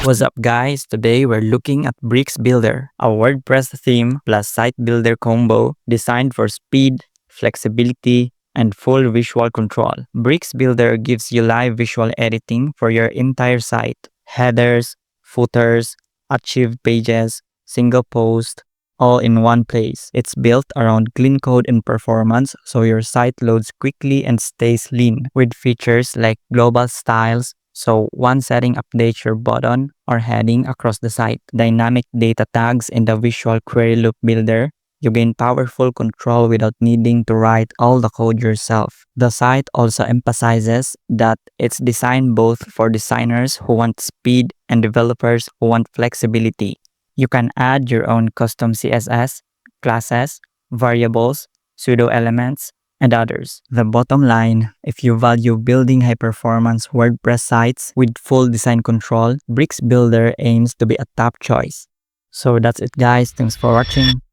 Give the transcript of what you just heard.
What's up guys? Today we're looking at Bricks Builder, a WordPress theme plus site builder combo designed for speed, flexibility, and full visual control. Bricks Builder gives you live visual editing for your entire site. Headers, footers, achieved pages, single post, all in one place. It's built around clean code and performance so your site loads quickly and stays lean with features like global styles, so one setting updates your button or heading across the site. Dynamic data tags in the visual query loop builder. You gain powerful control without needing to write all the code yourself. The site also emphasizes that it's designed both for designers who want speed and developers who want flexibility. You can add your own custom CSS, classes, variables, pseudo elements, and others. The bottom line, if you value building high-performance WordPress sites with full design control, Bricks Builder aims to be a top choice. So that's it guys, thanks for watching.